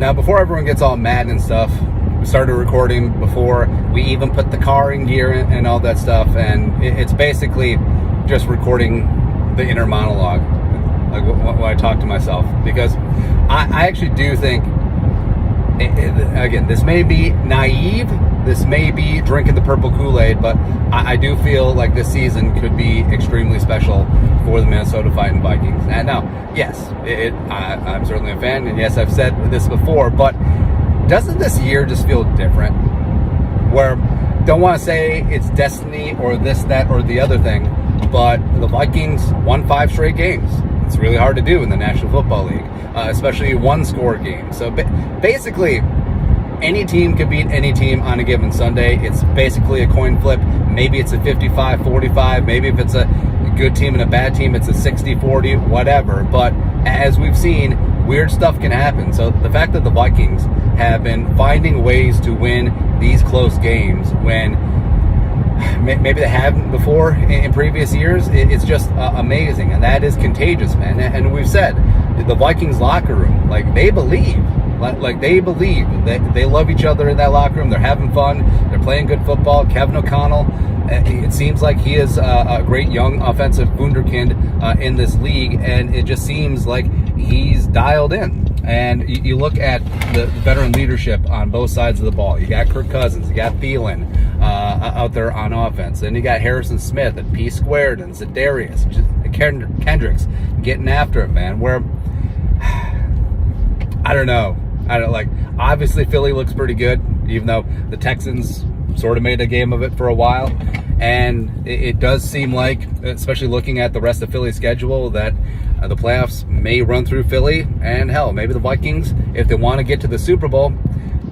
Now, before everyone gets all mad and stuff, we started recording before we even put the car in gear and all that stuff, and it's basically just recording the inner monologue, like when I talk to myself, because I actually do think, again, this may be naive, this may be drinking the purple Kool-Aid, but I do feel like this season could be extremely special for the Minnesota Vikings. And now, yes, I'm certainly a fan, and yes, I've said this before, but doesn't this year just feel different? Where, don't want to say it's destiny or this, that, or the other thing, but the Vikings won 5 straight games. It's really hard to do in the National Football League, especially one-score games. So basically, any team can beat any team on a given Sunday. It's basically a coin flip. Maybe it's a 55-45. Maybe if it's a good team and a bad team, it's a 60-40, whatever. But as we've seen, weird stuff can happen. So the fact that the Vikings have been finding ways to win these close games when maybe they haven't before in previous years, it's just amazing. And that is contagious, man. And we've said, the Vikings locker room, like, they believe. Like they believe. They love each other in that locker room. They're having fun. They're playing good football. Kevin O'Connell, it seems like he is a great young offensive wunderkind in this league, and it just seems like he's dialed in. And you look at the veteran leadership on both sides of the ball. You got Kirk Cousins, you got Thielen out there on offense, and you got Harrison Smith and P Squared and Za'Darius, Kendricks getting after it, man. Where I don't know. Obviously Philly looks pretty good, even though the Texans sort of made a game of it for a while. And it does seem like, especially looking at the rest of Philly's schedule, that the playoffs may run through Philly. And hell, maybe the Vikings, if they want to get to the Super Bowl,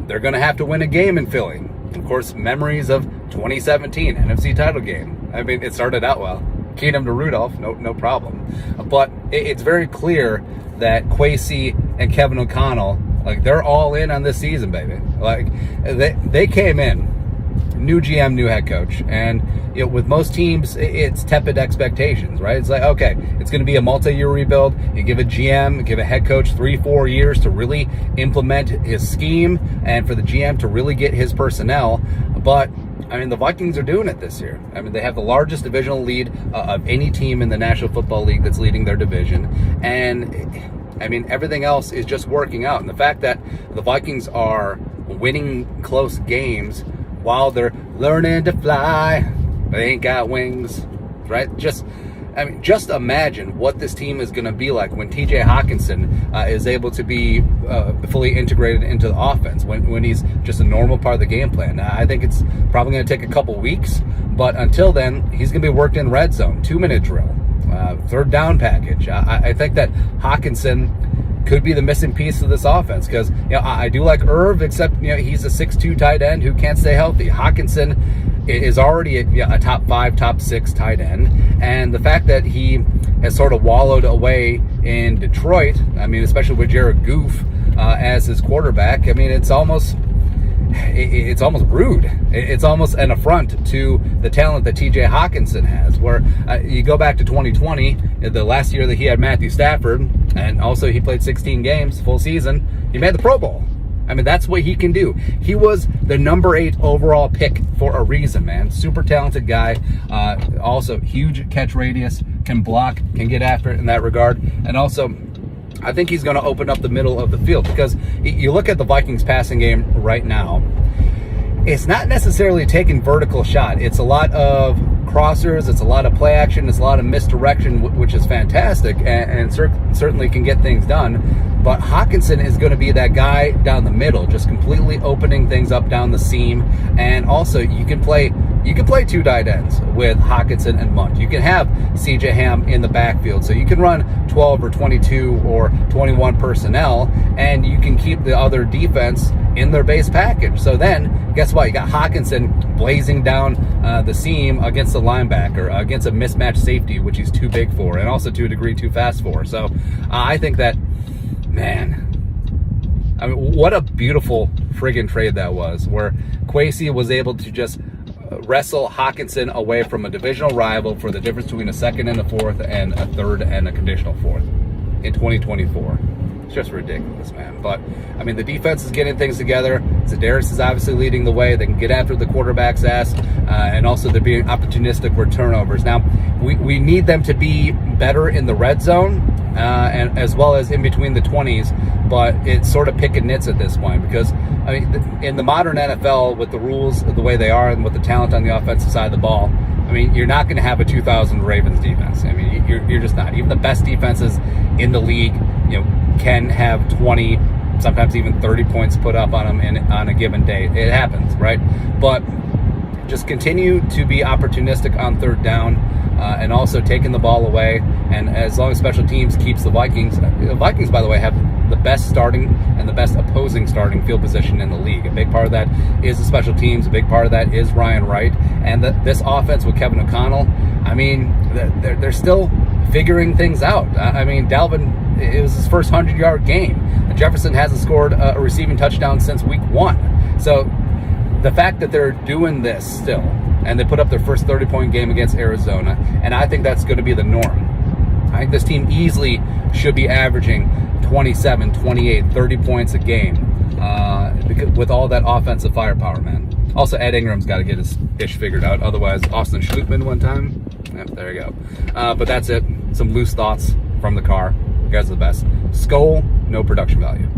they're going to have to win a game in Philly. Of course, memories of 2017 NFC title game. I mean, it started out well. Keenum to Rudolph, no problem. But it's very clear that Kwesi and Kevin O'Connell, like, they're all in on this season, baby. Like, they came in, new GM, new head coach, and with most teams, it's tepid expectations, right? It's like, okay, it's going to be a multi-year rebuild. You give a GM, give a head coach 3-4 years to really implement his scheme, and for the GM to really get his personnel. But I mean, the Vikings are doing it this year. I mean, they have the largest divisional lead of any team in the National Football League that's leading their division. And I mean, everything else is just working out. And the fact that the Vikings are winning close games while they're learning to fly, they ain't got wings, right? Just imagine what this team is going to be like when TJ Hawkinson is able to be fully integrated into the offense, when he's just a normal part of the game plan. I think it's probably going to take a couple weeks, but until then, he's going to be worked in red zone, 2-minute drill, third down package. I think that Hawkinson could be the missing piece of this offense, because I do like Irv, except he's a 6'2" tight end who can't stay healthy. Hawkinson is already a top 5, top 6 tight end, and the fact that he has sort of wallowed away in Detroit, I mean, especially with Jared Goff as his quarterback, I mean, it's almost rude. It's almost an affront to the talent that TJ Hawkinson has, where you go back to 2020, the last year that he had Matthew Stafford, and also he played 16 games, full season, he made the Pro Bowl. I mean, that's what he can do. He was the number 8 overall pick for a reason, man. Super talented guy. Also, huge catch radius, can block, can get after it in that regard. And also, I think he's going to open up the middle of the field, because you look at the Vikings passing game right now, it's not necessarily taking vertical shot. It's a lot of crossers, it's a lot of play action, it's a lot of misdirection, which is fantastic and certainly can get things done. But Hawkinson is going to be that guy down the middle, just completely opening things up down the seam. And also, you can play 2 tight ends with Hawkinson and Munt. You can have CJ Ham in the backfield, so you can run 12 or 22 or 21 personnel, and you can keep the other defense in their base package. So then, guess what? You got Hawkinson blazing down the seam against the linebacker, against a mismatched safety, which he's too big for, and also to a degree too fast for. So I think that, man, I mean, what a beautiful friggin' trade that was, where Kwesi was able to just wrestle Hawkinson away from a divisional rival for the difference between a second and a fourth and a third and a conditional fourth in 2024. It's just ridiculous, man. But, I mean, the defense is getting things together. Za'darius is obviously leading the way. They can get after the quarterback's ass, and also they're being opportunistic with turnovers. Now, we need them to be better in the red zone, and as well as in between the 20s, but it's sort of pick and nits at this point because, I mean, in the modern NFL, with the rules the way they are and with the talent on the offensive side of the ball, I mean, you're not going to have a 2000 Ravens defense. I mean, you're just not. Even the best defenses in the league, can have 20, sometimes even 30 points put up on them on a given day. It happens, right? But just continue to be opportunistic on third down, and also taking the ball away. And as long as special teams keeps the Vikings, by the way, have the best starting and the best opposing starting field position in the league. A big part of that is the special teams. A big part of that is Ryan Wright. And this offense with Kevin O'Connell, I mean, they're still figuring things out. I mean, Dalvin, it was his first 100-yard game. Jefferson hasn't scored a receiving touchdown since week 1. So the fact that they're doing this still, and they put up their first 30-point game against Arizona, and I think that's going to be the norm. I think this team easily should be averaging 27, 28, 30 points a game with all that offensive firepower, man. Also, Ed Ingram's got to get his ish figured out. Otherwise, Austin Schluckman one time. Yep, there you go. But that's it. Some loose thoughts from the car. You guys are the best. Skol, no production value.